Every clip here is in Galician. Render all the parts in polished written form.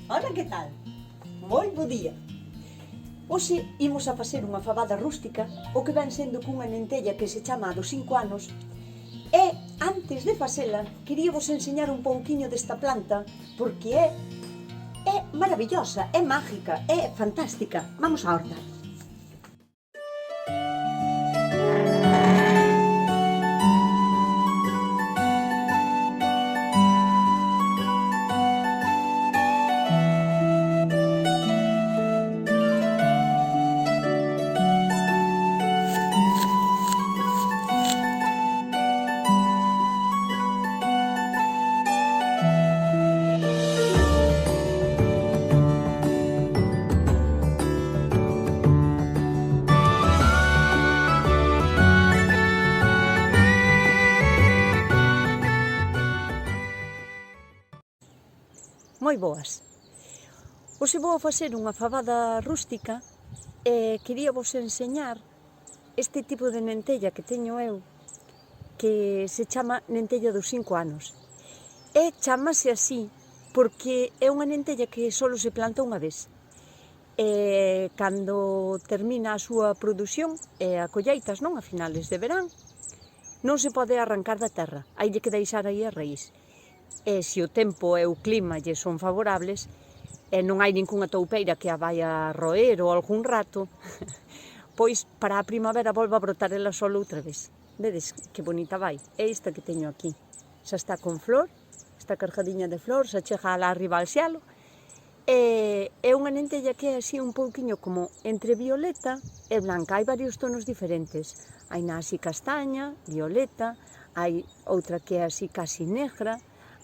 Ola, que tal? Moi bo día. Hoxe imos a facer unha fabada rústica, o que ven sendo cunha nentella que se chama a dos 5 anos. E, antes de facela, quería vos enseñar un pouquiño desta planta, porque é maravillosa, é mágica, é fantástica. Vamos á horta. Moi boas. Hoxe vou facer unha fabada rústica e quería vos enseñar este tipo de nentella que teño eu, que se chama nentella dos 5 anos. E chamase así porque é unha nentella que só se planta unha vez. E cando termina a súa produción e a colleitas, non, a finales de verán, non se pode arrancar da terra, hai que deixar aí a raíz. E se o tempo e o clima lle son favorables, e non hai ningunha toupeira que a vai a roer ou algún rato, pois para a primavera volve a brotar ela sola outra vez. Vedes que bonita vai? É esta que teño aquí. Xa está con flor, está cargadiña de flor, xa chega alá arriba ao xelo. E é unha nentella que é así un pouquiño como entre violeta e blanca. Hai varios tonos diferentes. Hai na así castaña, violeta, hai outra que é así casi negra,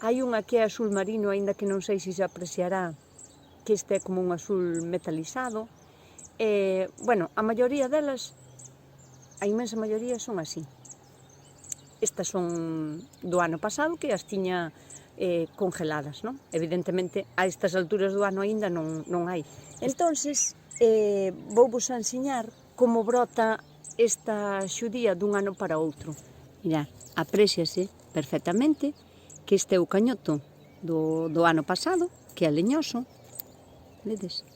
hai unha que é azul marino, aínda que non sei se se apreciará, que este é como un azul metalizado. Bueno, a maioría delas, a inmensa maioría son así. Estas son do ano pasado, que as tiña congeladas, non? Evidentemente, a estas alturas do ano aínda non hai. Entonces, vou vos a ensiñar como brota esta xudía dun ano para outro. Mirad, apréciase perfectamente que este é o cañoto do ano pasado, que é leñoso, vedes?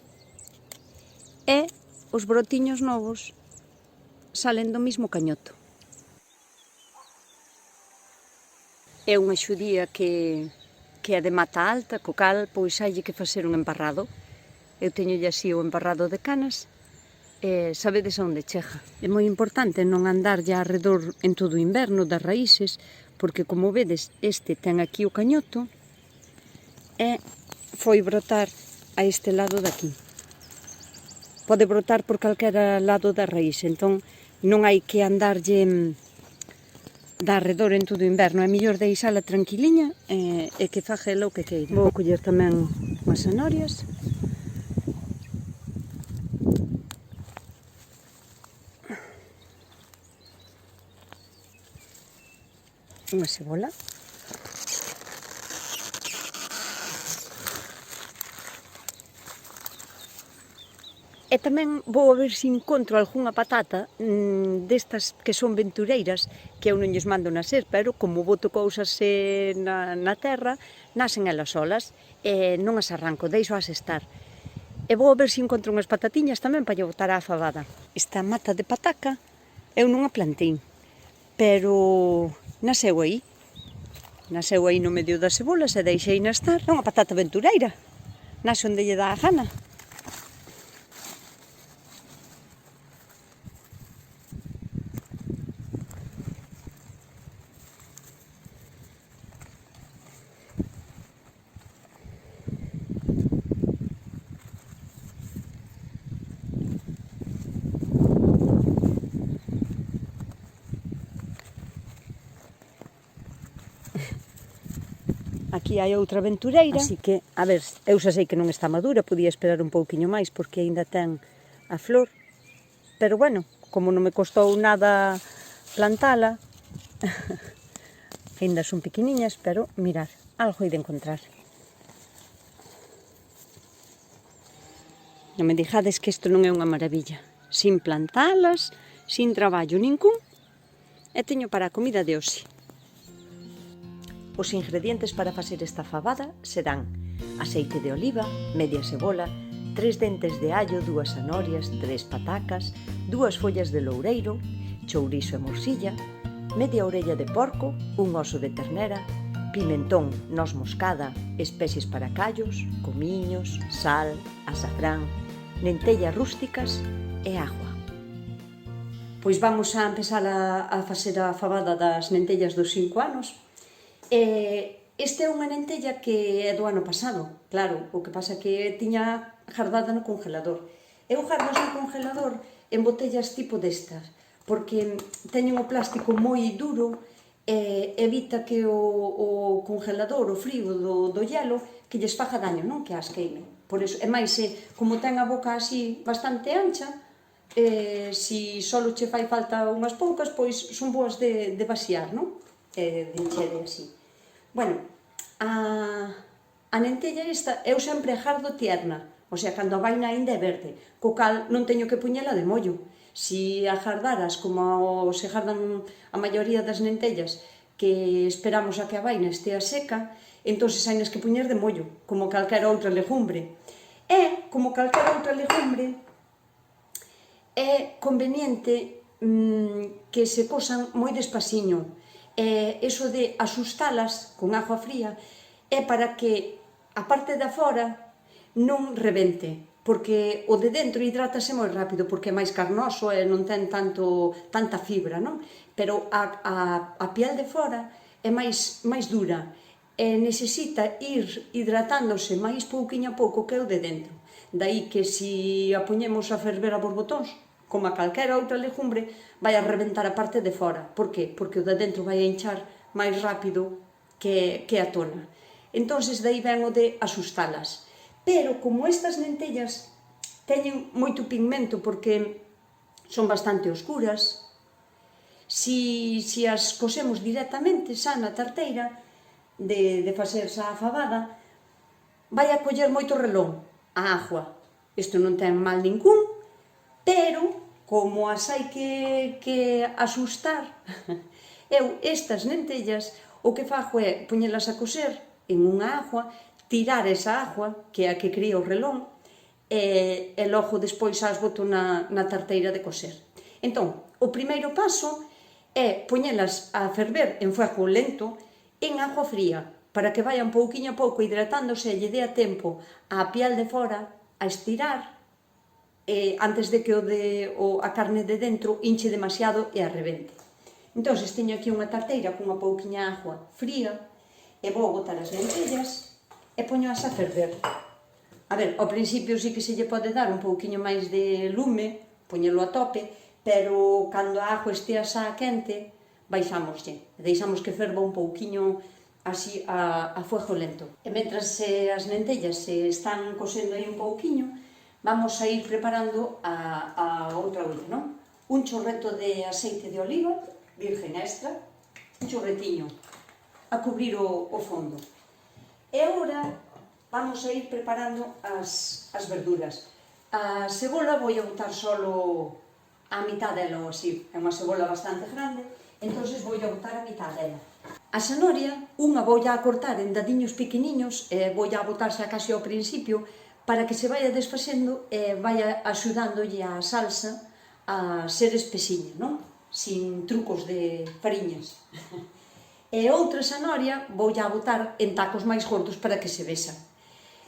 E os brotiños novos salen do mismo cañoto. É unha xudía que é de mata alta, co cal, pois hai que facer un emparrado. Eu teñolle así o emparrado de canas, e sabedes onde chega. É moi importante non andarlle arredor en todo o inverno das raíces, porque, como vedes, este ten aquí o cañoto e foi brotar a este lado daqui. Pode brotar por calquera lado da raíz, entón non hai que andarlle da arredor en todo o inverno. É mellor deixala tranquiliña e que faga ela o que queira. Vou coller tamén unhas zanorias. Unha cebola. E tamén vou a ver se encontro algunha patata destas que son ventureiras, que eu non lles mando nacer, pero como boto cousas na terra, nacen elas solas, e non as arranco, deixo-as estar. E vou a ver se encontro unhas patatiñas tamén para lle botar á fabada. Esta mata de pataca eu non a plantei, pero nasceu aí no medio das cebolas e deixei na estar. É unha patata aventureira, nasce onde lle dá a gana. Aquí hai outra aventureira, así que, a ver, eu xa sei que non está madura, podía esperar un pouquiño máis porque aínda ten a flor, pero bueno, como non me costou nada plantala, aínda son pequeniñas, pero mirad, algo hai de encontrar. Non me dixades que isto non é unha maravilla, sin plantalas, sin traballo ningún, e teño para a comida de hoxe. Os ingredientes para facer esta fabada serán aceite de oliva, media cebola, 3 dentes de allo, 2 zanorias, 3 patacas, 2 follas de loureiro, chourizo e morcilla, media orella de porco, un oso de ternera, pimentón, noz moscada, especies para callos, comiños, sal, azafrán, lentellas rústicas e agua. Pois vamos a empezar a facer a fabada das lentellas dos 5 anos. Esta é unha lentella que é do ano pasado, claro, o que pasa que tiña gardada no congelador. Eu gardas no congelador en botellas tipo destas, porque teñen o plástico moi duro e evita que o congelador, o frío do hielo, que lles faga daño, non que as queime. Por iso, e máis, como ten a boca así bastante ancha, si só che fai falta unhas poucas, pois son boas de vaciar, non? De encher así. Bueno, a lentella esta eu sempre a gardo tierna, o sea, cando a vaina ainda é verde, co cal non teño que puñela de mollo. Si a gardaras como se gardan a maioría das lentellas, que esperamos a que a vaina estea seca, entón hainas que puñer de mollo, como calquera outra legumbre. E, como calquera outra legumbre, é conveniente que se cosan moi despaciño. Eso de asustalas con agua fría é para que a parte da fora non rebente, porque o de dentro hidrátase moi rápido, porque é máis carnoso e non ten tanta fibra, non? Pero a piel de fora é máis dura e necesita ir hidratándose máis pouquiño a pouco que o de dentro. Daí que se a poñemos a ferver a borbotóns, como a calquera outra legumbre, vai a reventar a parte de fora. Por que? Porque o de dentro vai a hinchar máis rápido que a tona. Entón, daí ven o de asustalas. Pero, como estas lentellas teñen moito pigmento porque son bastante oscuras, si as cosemos directamente xa na tarteira de facerse a fabada, vai a coller moito relón a agua. Isto non ten mal ningún, pero, como as hai que asustar, eu estas lentellas o que fago é poñelas a coser en unha agua, tirar esa agua, que é a que cría o relón, e logo despois as boto na tarteira de coser. Entón, o primeiro paso é poñelas a ferver en fuego lento en agua fría, para que vayan pouquiño a pouco hidratándose e lle dea tempo á piel de fora a estirar antes de que a carne de dentro hinche demasiado e a rebente. Entón, teño aquí unha tarteira con unha pouquiña agua fría e vou botar as lentellas e poñoas a ferver. A ver, ao principio sí que se lle pode dar un pouquiño máis de lume, poñelo a tope, pero cando a agua estea xa quente, baixámoslle, deixamos que ferva un pouquiño así a fuego lento. E mentras as lentellas se están cosendo aí un pouquiño, vamos a ir preparando a outra olla, non? Un chorreto de aceite de oliva, virgen extra, un chorretiño, a cubrir o fondo. E agora vamos a ir preparando as verduras. A cebola vou a botar solo a mitad dela ou así, é unha cebola bastante grande, entón vou a botar a mitad dela. A zanahoria, unha vou a cortar en dadiños pequeniños e vou a botar xa casi ao principio, para que se vaya desfasendo e vaya axudándolle a salsa a ser espesiña, non? Sin trucos de fariñas. E outra zanahoria vou a botar en tacos máis gordos para que se vexa.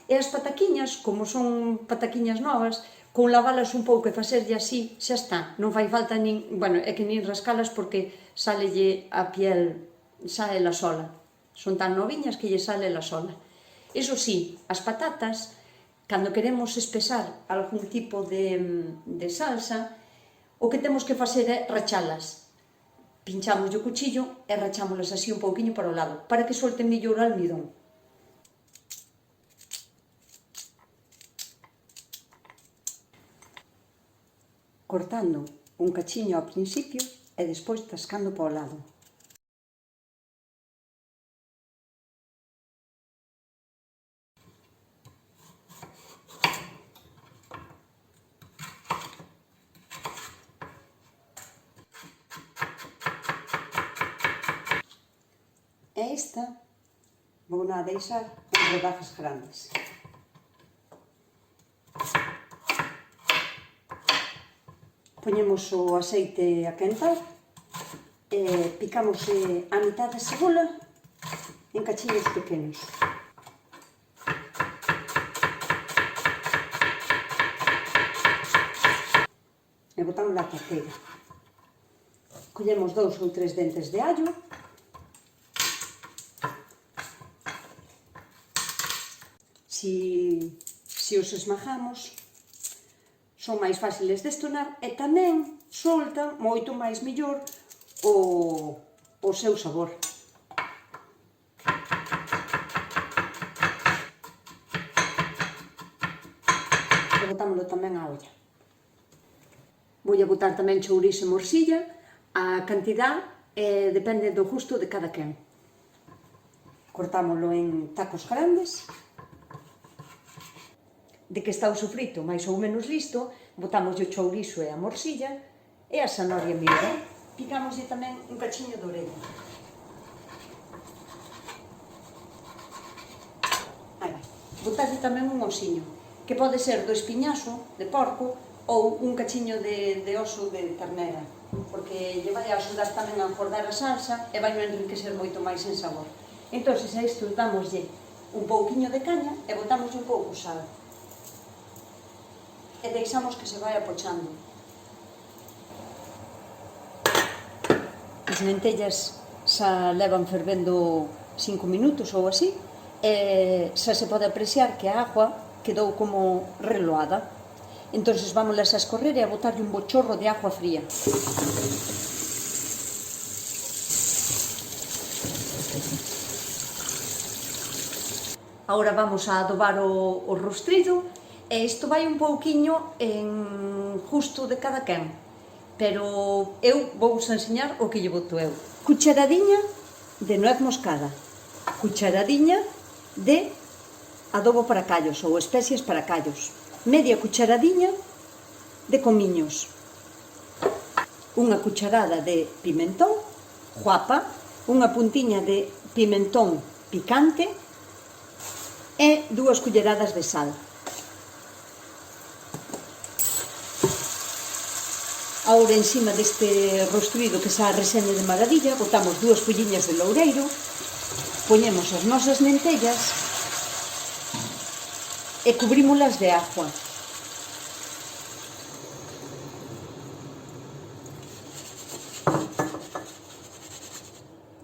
E as pataquiñas, como son pataquiñas novas, con lavalas un pouco e facerlle así, xa está. Non fai falta é que nin rascalas porque salelle a piel, xa ela sola. Son tan noviñas que lle sale ela sola. Iso sí, as patatas, cando queremos espesar algún tipo de salsa, o que temos que facer é rachalas. Pinchamos o cuchillo e rachámolas así un pouquiño para o lado, para que solte mellor o almidón. Cortando un cachiño ao principio e despois tascando para o lado. E esta vou a deixar en rodajas grandes. Poñemos o aceite a quentar e picamos a mitad da cebola en cachiños pequenos. E botamos na tarteira. Collemos 2 ou 3 dentes de allo. Si os esmajamos, son máis fáciles de estonar e tamén soltan moito máis mellor o seu sabor. E botámoslo tamén á olla. Vou a botar tamén chourizo e morcilla, a cantidad depende do gusto de cada quen. Cortámoslo en tacos grandes. De que está o sofrito máis ou menos listo, botamos o chourizo e a morcilla e a zanahoria miúda. Picámoslle tamén un cachiño de orella. Aí vai. Botarlle tamén un osiño, que pode ser do espiñazo de porco ou un cachiño de oso de ternera, porque lle vai axudar tamén a engordar a salsa e vai enriquecer moito máis en sabor. Entón, a isto damoslle un pouquiño de caña e botamoslle un pouco sal. E deixamos que se vai apochando. As lentellas xa levan fervendo 5 minutos ou así, e xa se pode apreciar que a agua quedou como reloada. Entón, vámolas a escorrer e a botarlle un bochorro de agua fría. Agora vamos a adobar o rostrillo. E isto vai un pouquiño en gusto de cada quen, pero eu vou-vos enseñar o que lle boto eu. Cucharadiña de nuez moscada, cucharadiña de adobo para callos ou especias para callos, media cucharadiña de comiños, unha cucharada de pimentón, guapa, unha puntiña de pimentón picante e 2 culleradas de sal. Agora, encima deste rostruído que xa resende de maravilla, botamos 2 folliñas de loureiro, poñemos as nosas lentellas e cubrímolas de agua.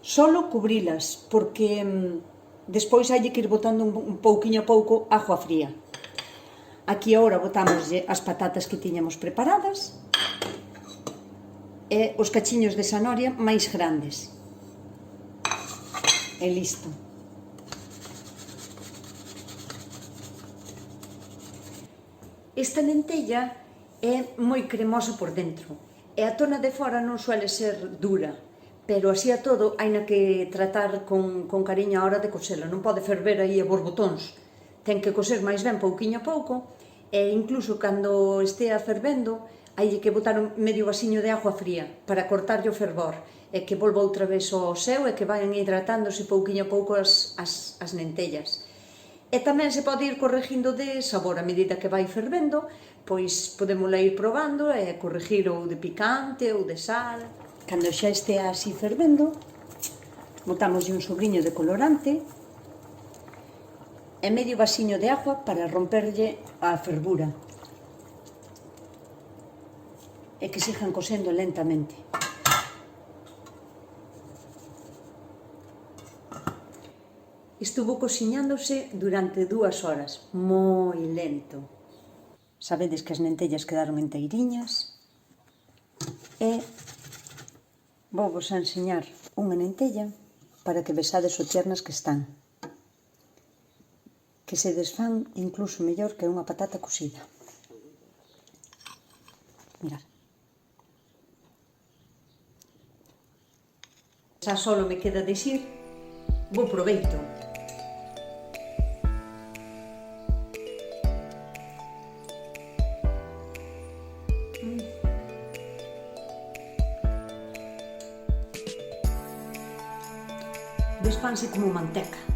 Solo cubrilas, porque despois hai que ir botando un pouquiño a pouco agua fría. Aquí agora botámoslle as patatas que tiñamos preparadas e os cachiños de zanahoria máis grandes. E listo. Esta lentella é moi cremosa por dentro e a tona de fora non suele ser dura, pero así a todo haina que tratar con cariño a hora de cosela, non pode ferver aí a borbotóns, ten que coser máis ben pouquiño a pouco e incluso cando estea fervendo hai que botar medio vasiño de agua fría para cortarlle o fervor e que volva outra vez ao seu e que vayan hidratándose pouquiño a pouco as lentellas. E tamén se pode ir corrigindo de sabor a medida que vai fervendo, pois podémola ir probando e corrigir ou de picante ou de sal. Cando xa estea así fervendo, botámoslle un sobriño de colorante e medio vasiño de agua para romperlle a fervura e que sigan cosendo lentamente. Estuvo cociñándose durante 2 horas, moi lento. Sabedes que as lentellas quedaron enteiriñas e vou-vos a enseñar unha lentella para que vexades o tiernas que están, que se desfán incluso mellor que unha patata cocida. Mirad. Xa solo me queda dicir bo proveito. Desfanse como manteca.